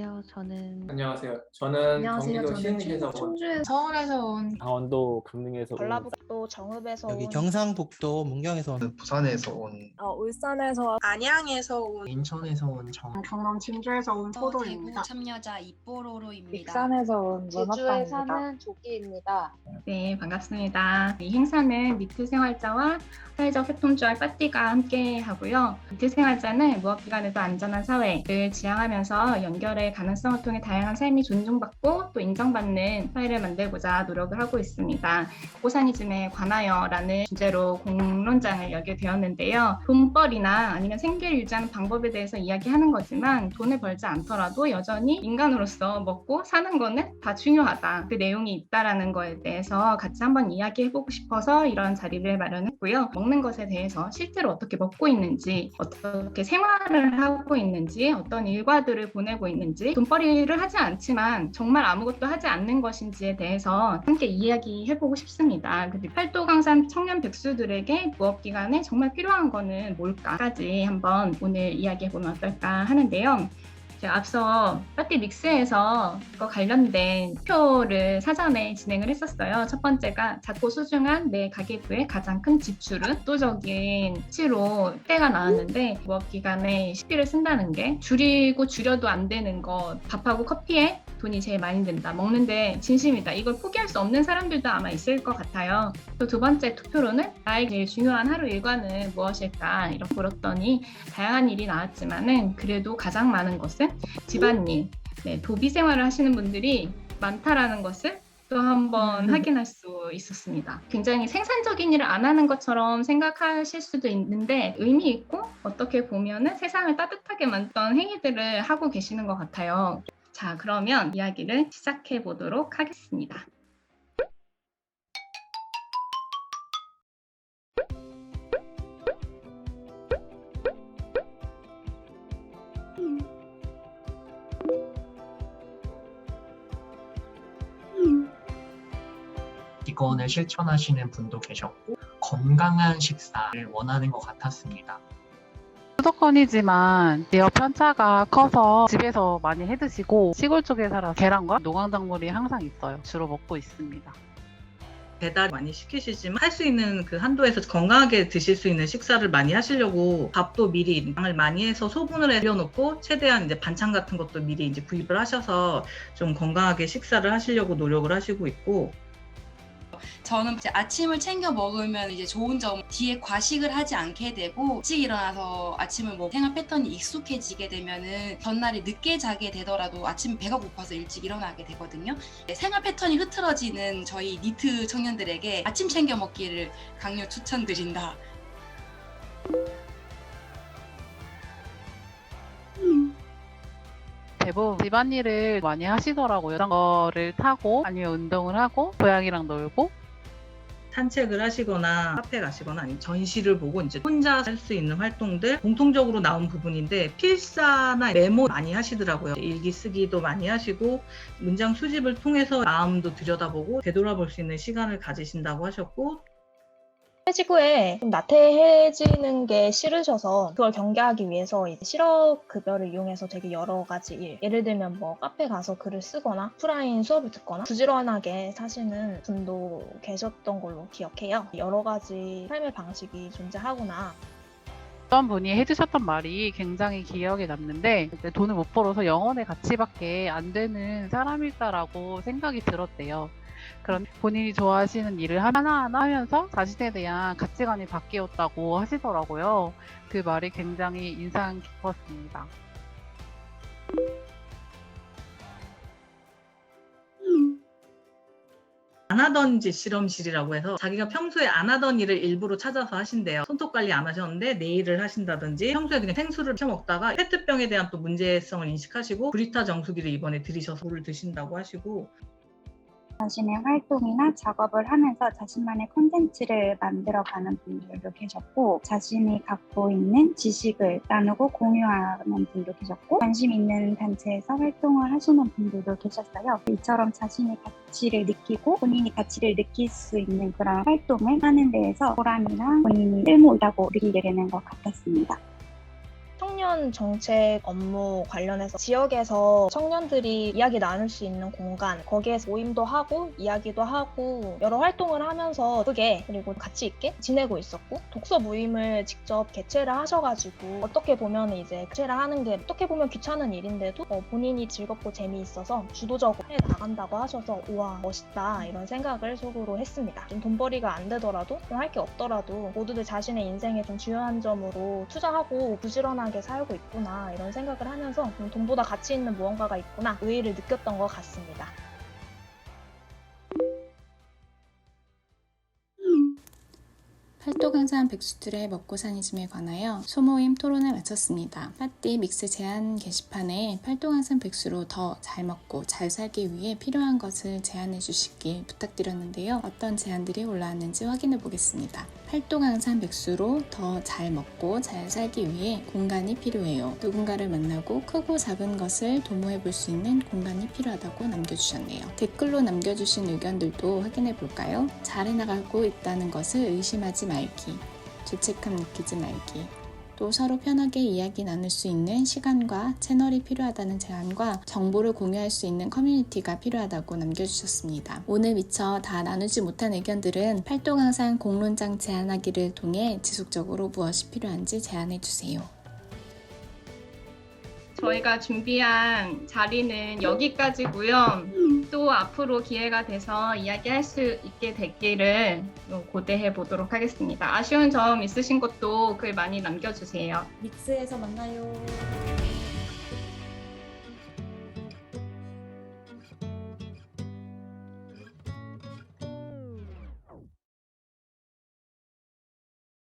안녕하세요. 저는 안녕하세요. 경기도 저는 시흥시에서 온 충주, 서울에서 온 강원도 강릉에서 온 전라북도 정읍에서 여기 온 경상북도 문경에서 온 부산에서 온 울산에서 안양에서 온 인천에서 온 경남 진주에서 온 포도입니다. 대구 참여자 이뽀로로입니다. 익산에서 온 제주에 문어빵입니다. 사는 조기입니다. 네, 반갑습니다. 이 행사는 니트 생활자와 사회적 협동조합 빠띠가 함께 하고요. 니트 생활자는 무업기관에서 안전한 사회를 지향하면서 연결의 가능성을 통해 다양한 삶이 존중받고 또 인정받는 사회를 만들고자 노력을 하고 있습니다. 고사니즘에 관하여라는 주제로 공론장을 열게 되었는데요. 돈벌이나 아니면 생계를 유지하는 방법에 대해서 이야기하는 거지만 돈을 벌지 않더라도 여전히 인간으로서 먹고 사는 거는 다 중요하다. 그 내용이 있다라는 거에 대해서 같이 한번 이야기해보고 싶어서 이런 자리를 마련했고요. 먹는 것에 대해서 실제로 어떻게 먹고 있는지, 어떻게 생활을 하고 있는지, 어떤 일과들을 보내고 있는지, 돈벌이를 하지 않지만 정말 아무것도 하지 않는 것인지에 대해서 함께 이야기해보고 싶습니다. 활동강산 청년 백수들에게 무업기간에 정말 필요한 거는 뭘까까지 한번 오늘 이야기해보면 어떨까 하는데요. 앞서 파티 믹스에서 그거 관련된 투표를 사전에 진행을 했었어요. 첫 번째가 작고 소중한 내 가계부의 가장 큰 지출은 압도적인 수치로 때가 나왔는데 무업기간에 식비를 쓴다는 게 줄이고 줄여도 안 되는 것, 밥하고 커피에 돈이 제일 많이 든다. 먹는데 진심이다. 이걸 포기할 수 없는 사람들도 아마 있을 것 같아요. 또 두 번째 투표로는 나에게 제일 중요한 하루 일과는 무엇일까 이렇게 물었더니 다양한 일이 나왔지만은 그래도 가장 많은 것은 집안일, 도비 생활을 하시는 분들이 많다라는 것을 또 한번 확인할 수 있었습니다. 굉장히 생산적인 일을 안 하는 것처럼 생각하실 수도 있는데 의미 있고 어떻게 보면은 세상을 따뜻하게 만든 행위들을 하고 계시는 것 같아요. 자, 그러면 이야기를 시작해 보도록 하겠습니다. 이권을 실천하시는 분도 계셨고 건강한 식사를 원하는 것 같았습니다. 수도권이지만 지역 편차가 커서 집에서 많이 해드시고 시골 쪽에 살아서 계란과 노광작물이 항상 있어요. 주로 먹고 있습니다. 배달 많이 시키시지만 할 수 있는 그 한도에서 건강하게 드실 수 있는 식사를 많이 하시려고 밥도 미리 양을 많이 해서 소분을 해놓고 최대한 이제 반찬 같은 것도 미리 이제 구입을 하셔서 좀 건강하게 식사를 하시려고 노력을 하시고 있고, 저는 이제 아침을 챙겨 먹으면 이제 좋은 점, 뒤에 과식을 하지 않게 되고 일찍 일어나서 아침을 생활 패턴이 익숙해지게 되면은 전날에 늦게 자게 되더라도 아침 배가 고파서 일찍 일어나게 되거든요. 생활 패턴이 흐트러지는 저희 니트 청년들에게 아침 챙겨 먹기를 강력 추천드린다. 대부분 집안일을 많이 하시더라고요. 자전거를 타고 아니면 운동을 하고 고양이랑 놀고 산책을 하시거나 카페 가시거나 아니면 전시를 보고 이제 혼자 할 수 있는 활동들 공통적으로 나온 부분인데, 필사나 메모 많이 하시더라고요. 일기 쓰기도 많이 하시고 문장 수집을 통해서 마음도 들여다보고 되돌아볼 수 있는 시간을 가지신다고 하셨고, 퇴직 후에 좀 나태해지는 게 싫으셔서 그걸 경계하기 위해서 이제 실업급여를 이용해서 되게 여러 가지 일, 예를 들면 뭐 카페 가서 글을 쓰거나 오프라인 수업을 듣거나 부지런하게 사시는 분도 계셨던 걸로 기억해요. 여러 가지 삶의 방식이 존재하구나. 어떤 분이 해주셨던 말이 굉장히 기억에 남는데 이제 돈을 못 벌어서 영혼의 가치밖에 안 되는 사람일까라고 생각이 들었대요. 그런 본인이 좋아하시는 일을 하나하나 하면서 자신에 대한 가치관이 바뀌었다고 하시더라고요. 그 말이 굉장히 인상 깊었습니다. 안 하던 짓 실험실이라고 해서 자기가 평소에 안 하던 일을 일부러 찾아서 하신대요. 손톱 관리 안 하셨는데 네일을 하신다든지, 평소에 그냥 생수를 켜 먹다가 페트병에 대한 또 문제성을 인식하시고 브리타 정수기를 이번에 들이셔서 물을 드신다고 하시고, 자신의 활동이나 작업을 하면서 자신만의 콘텐츠를 만들어가는 분들도 계셨고, 자신이 갖고 있는 지식을 나누고 공유하는 분도 계셨고, 관심 있는 단체에서 활동을 하시는 분들도 계셨어요. 이처럼 자신의 가치를 느끼고 본인이 가치를 느낄 수 있는 그런 활동을 하는 데에서 보람이나 본인이 쓸모있다고 느끼게 되는 것 같았습니다. 청년 청년 정책 업무 관련해서 지역에서 청년들이 이야기 나눌 수 있는 공간, 거기에서 모임도 하고 이야기도 하고 여러 활동을 하면서 예쁘게 그리고 가치 있게 지내고 있었고, 독서 모임을 직접 개최를 하셔가지고 어떻게 보면 이제 개최를 하는 게 어떻게 보면 귀찮은 일인데도 본인이 즐겁고 재미있어서 주도적으로 해 나간다고 하셔서 우와 멋있다 이런 생각을 속으로 했습니다. 좀 돈벌이가 안 되더라도 좀 할 게 없더라도 모두들 자신의 인생에 좀 중요한 점으로 투자하고 부지런하게 살고 있구나 이런 생각을 하면서 좀 돈보다 가치 있는 무언가가 있구나 의의를 느꼈던 것 같습니다. 팔도강산 백수들의 먹고사니즘에 관하여 소모임 토론을 마쳤습니다. 파티 믹스 제안 게시판에 팔도강산 백수로 더 잘 먹고 잘 살기 위해 필요한 것을 제안해 주시길 부탁드렸는데요. 어떤 제안들이 올라왔는지 확인해 보겠습니다. 팔도강산 백수로 더 잘 먹고 잘 살기 위해 공간이 필요해요. 누군가를 만나고 크고 작은 것을 도모해 볼 수 있는 공간이 필요하다고 남겨주셨네요. 댓글로 남겨주신 의견들도 확인해 볼까요? 잘해나가고 있다는 것을 의심하지 말기, 죄책감 느끼지 말기, 또 서로 편하게 이야기 나눌 수 있는 시간과 채널이 필요하다는 제안과 정보를 공유할 수 있는 커뮤니티가 필요하다고 남겨주셨습니다. 오늘 미처 다 나누지 못한 의견들은 팔도강산 공론장 제안하기를 통해 지속적으로 무엇이 필요한지 제안해주세요. 저희가 준비한 자리는 여기까지고요. 또 앞으로 기회가 돼서 이야기할 수 있게 되기를 고대해 보도록 하겠습니다. 아쉬운 점 있으신 것도 글 많이 남겨주세요. 믹스에서 만나요.